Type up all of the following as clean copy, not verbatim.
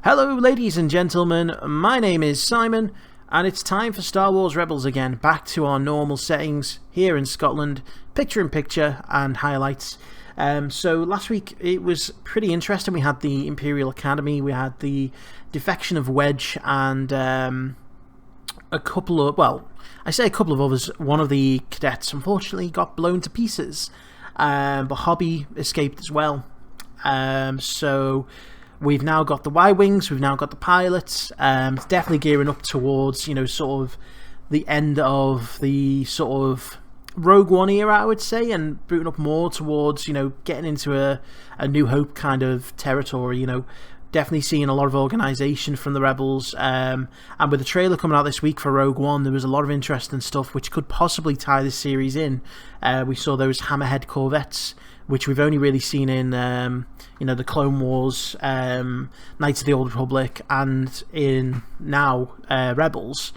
Hello ladies and gentlemen, my name is Simon and it's time for Star Wars Rebels again, back to our normal settings here in Scotland, picture-in-picture and highlights. So last week it was pretty interesting. We had the Imperial Academy, we had the defection of Wedge and a couple of, well, I say a couple of others. One of the cadets unfortunately got blown to pieces, but Hobby escaped as well. So we've now got the Y-Wings, we've now got the pilots. It's definitely gearing up towards, you know, sort of the end of the sort of Rogue One era, I would say, and booting up more towards, you know, getting into a New Hope kind of territory, you know. Definitely seeing a lot of organisation from the Rebels, and with the trailer coming out this week for Rogue One, there was a lot of interesting stuff which could possibly tie this series in. We saw those Hammerhead Corvettes, which we've only really seen in, you know, the Clone Wars, Knights of the Old Republic, and in now Rebels.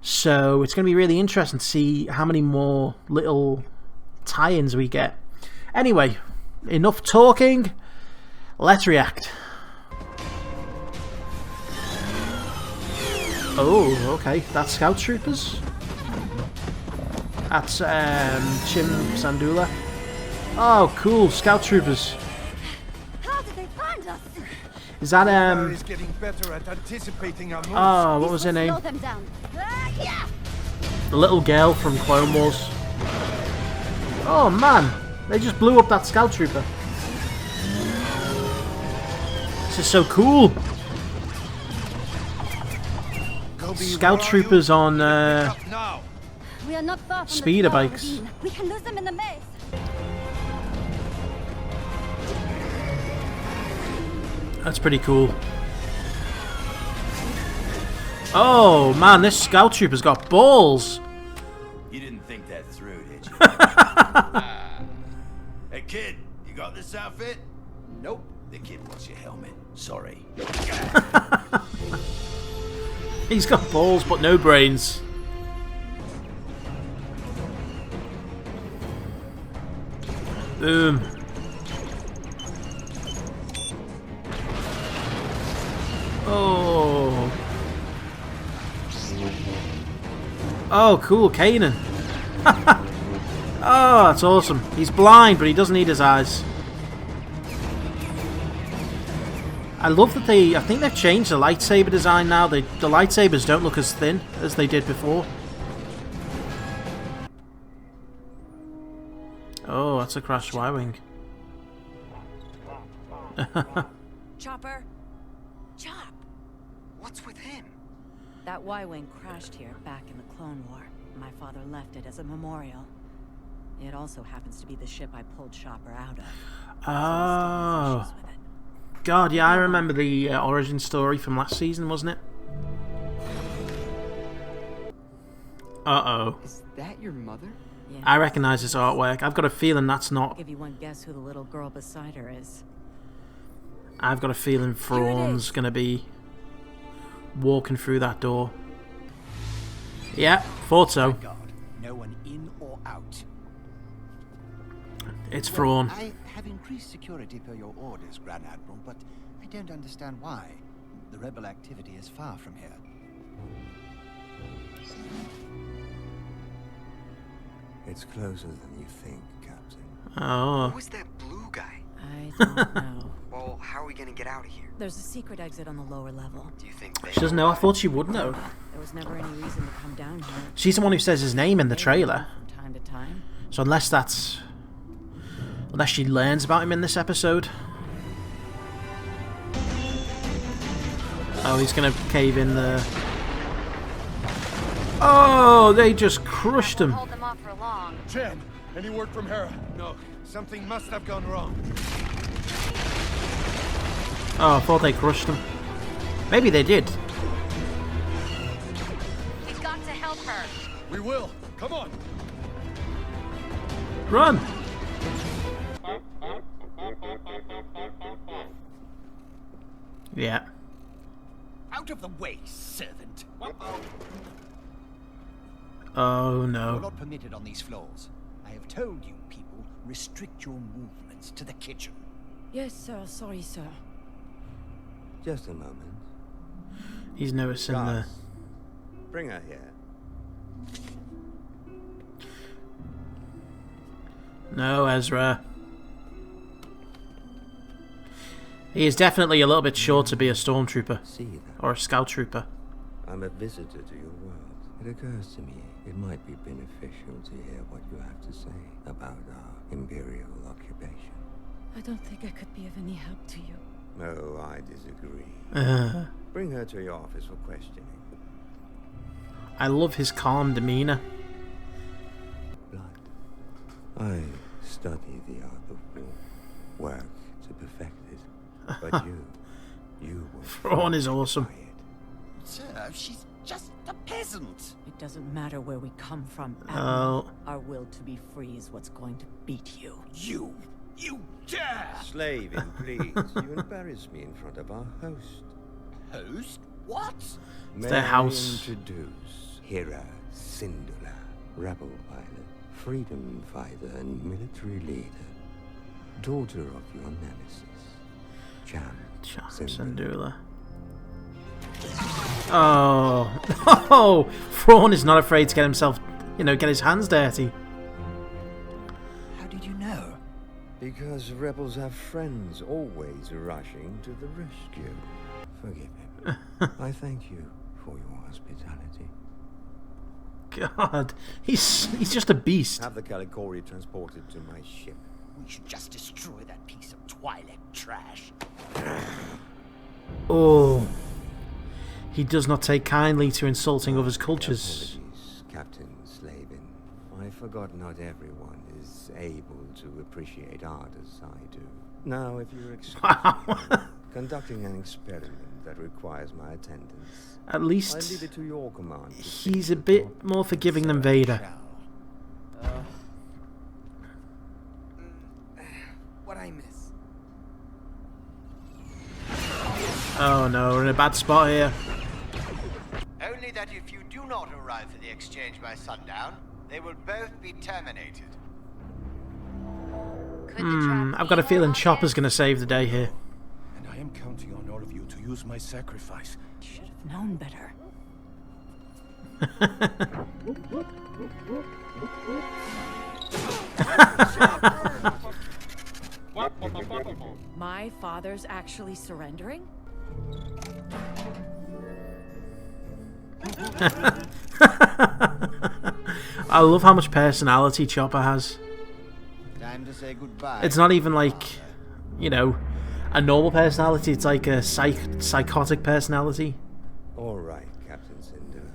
So it's going to be really interesting to see how many more little tie-ins we get. Anyway, enough talking. Let's react. Oh, okay. That's Scout Troopers. That's Chim Sandula. Oh, cool. Scout Troopers. How did they find us? Is that Is getting better at anticipating our moves. oh, what was her name? Slow them down. Yeah. The little girl from Clone Wars. Oh man, they just blew up that Scout Trooper. This is so cool. Scout Troopers on We are not far from speeder the Thrawn bikes. ravine. We can lose them in the maze. That's pretty cool. Oh man, this Scout Trooper's got balls. You didn't think that through, did you? Hey kid, you got this outfit? Nope. The kid wants your helmet. Sorry. He's got balls but no brains. Boom. Oh. Oh, cool, Kanan. Oh, that's awesome. He's blind, but he doesn't need his eyes. I love that I think they've changed the lightsaber design now. The lightsabers don't look as thin as they did before. Oh, that's a crashed Y-Wing. Chopper? Chop! What's with him? That Y-Wing crashed here back in the Clone War. My father left it as a memorial. It also happens to be the ship I pulled Chopper out of. Oh. God, yeah, I remember the origin story from last season, wasn't it? Uh-oh. Is that your mother? Yeah. I recognise this artwork. I've got a feeling that's not... I'll give you one guess who the little girl beside her is. I've got a feeling Thrawn's going to be walking through that door. Yeah, thought so. God, no one in or out. It's Thrawn. Well, I have increased security per your orders, Grand Admiral, but I don't understand why. The rebel activity is far from here. It's closer than you think, Captain. Oh. Who was that blue guy? I don't know. Well, how are we gonna get out of here? There's a secret exit on the lower level. Do you think they She doesn't know. I thought she would know. There was never any reason to come down here. She's the one who says his name in the trailer. From time to time. So unless that's... Unless she learns about him in this episode. Oh, he's gonna cave in the... Oh, they just crushed him. Hold them off for long. Jen, any word from Hera? No. Something must have gone wrong. Oh, I thought they crushed him. Maybe they did. We've got to help her. We will. Come on. Run! Yeah. Out of the way, servant! Oh You're no. not permitted on these floors. I have told you people, restrict your movements to the kitchen. Yes, sir. Sorry, sir. Just a moment. He's noticing the... Guards, bring her here. No, Ezra. He is definitely a little bit short to be a stormtrooper. See that? Or a scout trooper. I'm a visitor to your world. It occurs to me it might be beneficial to hear what you have to say about our Imperial occupation. I don't think I could be of any help to you. No, I disagree. Bring her to your office for questioning. I love his calm demeanor. Blood. I study the art of war, work to perfect it. But you were Thrawn is awesome. by it. Sir, she's just a peasant. It doesn't matter where we come from, Oh. Admiral. Our will to be free is what's going to beat you. You dare! Slaving, please. You embarrass me in front of our host. Host? What? May their I house. introduce Hera Syndulla, rebel pilot, freedom fighter, and military leader, daughter of your nemesis, Cham Syndulla. Oh. Oh! Thrawn is not afraid to get himself, get his hands dirty. How did you know? Because rebels have friends always rushing to the rescue. Forgive him. I thank you for your hospitality. God. He's just a beast. Have the Calicori transported to my ship. We should just destroy that piece of Twi'lek trash. Oh. He does not take kindly to insulting others' cultures. Apologies, Captain Slavin. I forgot not everyone is able to appreciate art as I do. Now, if you're conducting an experiment that requires my attendance, At I least leave it to your command. to he's fix a the bit problem. more forgiving than Vader. What I miss? Oh no, we're in a bad spot here. Only that if you do not arrive for the exchange by sundown, they will both be terminated. I've got a feeling Chopper's going to save the day here. And I am counting on all of you to use my sacrifice. Should have known better. My father's actually surrendering? I love how much personality Chopper has. Time to say goodbye. It's not even like, a normal personality. It's like a psychotic personality. All right, Captain Syndulla.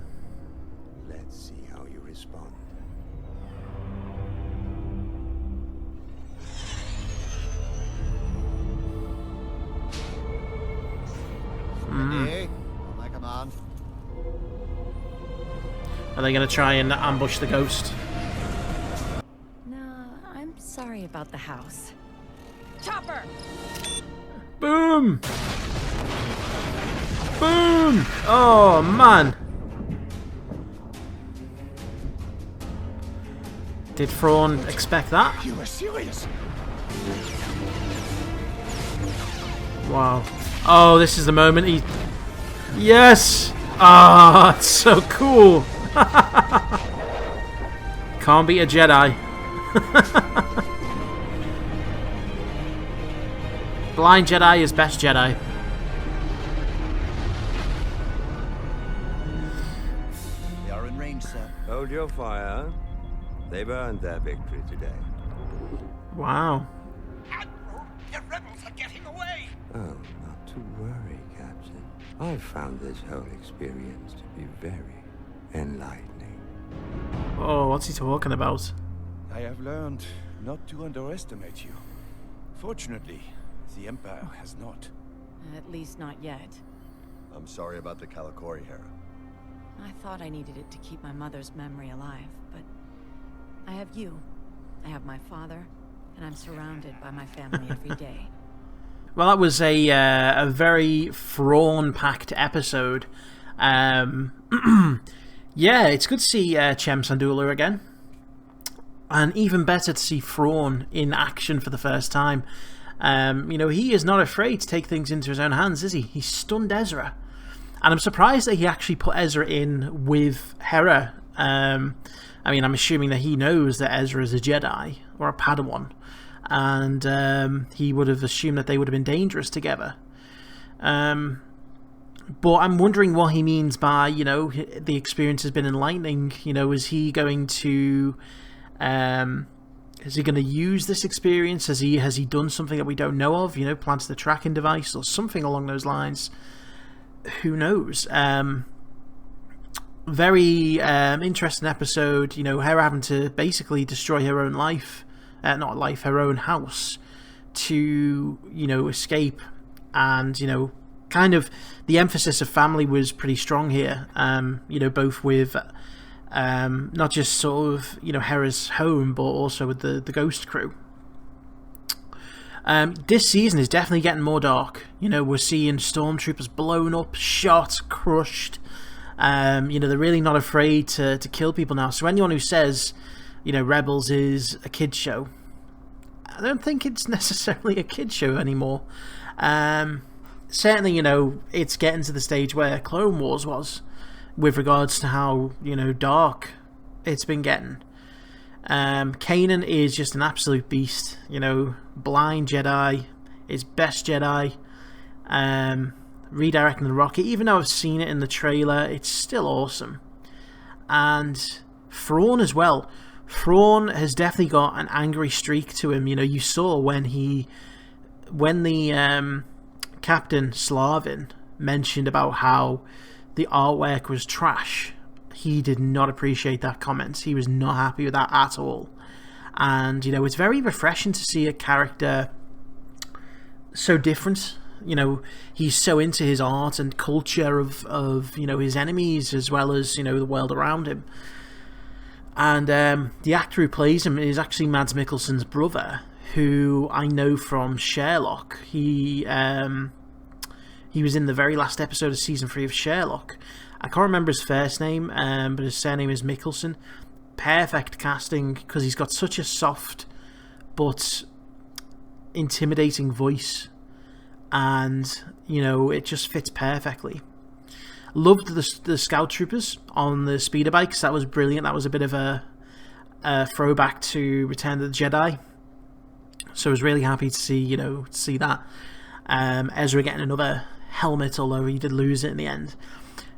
Let's see how you respond. Ready? On my command. Are they going to try and ambush the ghost? Nah, I'm sorry about the house. Chopper! Boom! Boom! Oh, man. Did Thrawn expect that? You are serious? Wow. Oh, this is the moment he... Yes! Ah, it's so cool. Can't beat a Jedi. Blind Jedi is best Jedi. They are in range, sir. Hold your fire. They've earned their victory today. Wow. Admiral, the rebels are getting away! Oh, not to worry, Captain. I've found this whole experience to be very enlightening. Oh, what's he talking about? I have learned not to underestimate you. Fortunately, the Empire has not. At least not yet. I'm sorry about the Calicori, Hera. I thought I needed it to keep my mother's memory alive, but I have you. I have my father, and I'm surrounded by my family every day. Well, that was a very Thrawn-packed episode. Yeah, it's good to see Cham Syndulla again. And even better to see Thrawn in action for the first time. He is not afraid to take things into his own hands, is he? He stunned Ezra. And I'm surprised that he actually put Ezra in with Hera. I mean, I'm assuming that he knows that Ezra is a Jedi or a Padawan, and he would have assumed that they would have been dangerous together. But I'm wondering what he means by, you know, the experience has been enlightening. You know, is he going to use this experience? Has he done something that we don't know of? You know, planted the tracking device or something along those lines. Who knows? Very interesting episode. You know, Hera having to basically destroy her own life, her own house, to, you know, escape. And, you know, kind of the emphasis of family was pretty strong here. You know, both with not just sort of, you know, Hera's home, but also with the Ghost crew. This season is definitely getting more dark. You know, we're seeing stormtroopers blown up, shot, crushed. You know, they're really not afraid to kill people now. So anyone who says, you know, Rebels is a kid's show, I don't think it's necessarily a kid's show anymore. Certainly, you know, it's getting to the stage where Clone Wars was, with regards to how, you know, dark it's been getting. Kanan is just an absolute beast. You know, blind Jedi, his best Jedi. Redirecting the rocket, even though I've seen it in the trailer, it's still awesome. And Thrawn as well. Thrawn has definitely got an angry streak to him. You know, you saw when the Captain Slavin mentioned about how the artwork was trash. He did not appreciate that comment. He was not happy with that at all. And, you know, it's very refreshing to see a character so different. You know, he's so into his art and culture of you know, his enemies, as well as, you know, the world around him. And the actor who plays him is actually Mads Mikkelsen's brother, who I know from Sherlock. He was in the very last episode of season 3 of Sherlock. I can't remember his first name, but his surname is Mikkelsen. Perfect casting, because he's got such a soft but intimidating voice, and, you know, it just fits perfectly. Loved the scout troopers on the speeder bikes. That was brilliant. That was a bit of a throwback to Return of the Jedi. So I was really happy to see, you know, that. Ezra getting another helmet, although he did lose it in the end.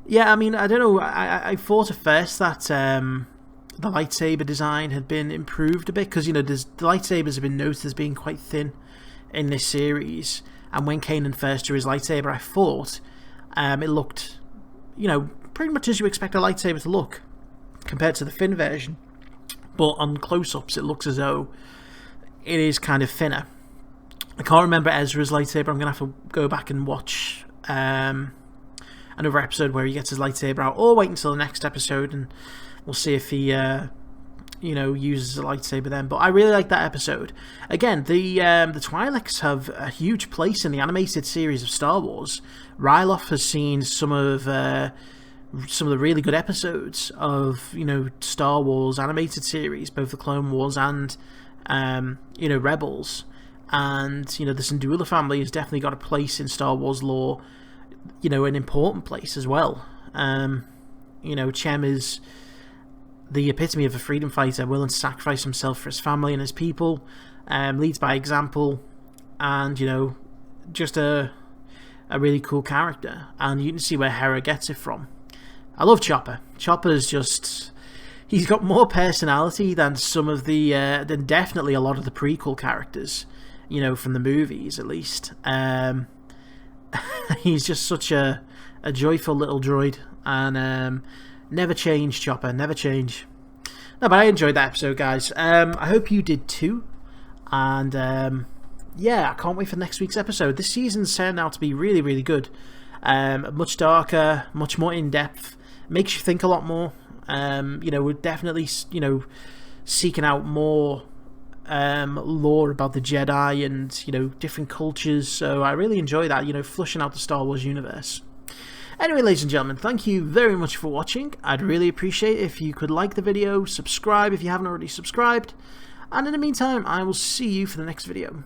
Yeah, I mean, I don't know. I thought at first that the lightsaber design had been improved a bit, because, you know, the lightsabers have been noted as being quite thin in this series. And when Kanan first drew his lightsaber, I thought it looked, you know, pretty much as you expect a lightsaber to look compared to the thin version. But on close-ups, it looks as though it is kind of thinner. I can't remember Ezra's lightsaber. I'm going to have to go back and watch another episode where he gets his lightsaber out, or wait until the next episode and we'll see if he you know, uses a lightsaber then. But I really like that episode. Again, the Twi'leks have a huge place in the animated series of Star Wars. Ryloth has seen some of the really good episodes of, you know, Star Wars animated series, both the Clone Wars and you know, Rebels. And, you know, the Syndulla family has definitely got a place in Star Wars lore, you know, an important place as well. You know, Chem is the epitome of a freedom fighter, willing to sacrifice himself for his family and his people, leads by example, and, you know, just a really cool character. And you can see where Hera gets it from. I love Chopper. Chopper's just, he's got more personality than some of the than definitely a lot of the prequel characters, you know, from the movies at least. He's just such a joyful little droid, and never change, Chopper, never change. No, but I enjoyed that episode, guys. I hope you did too. And yeah, I can't wait for next week's episode. This season's turned out to be really, really good. Much darker, much more in-depth. Makes you think a lot more. You know, we're definitely, you know, seeking out more lore about the Jedi and, you know, different cultures. So I really enjoy that, you know, flushing out the Star Wars universe. Anyway, ladies and gentlemen, thank you very much for watching. I'd really appreciate it if you could like the video, subscribe if you haven't already subscribed, and in the meantime, I will see you for the next video.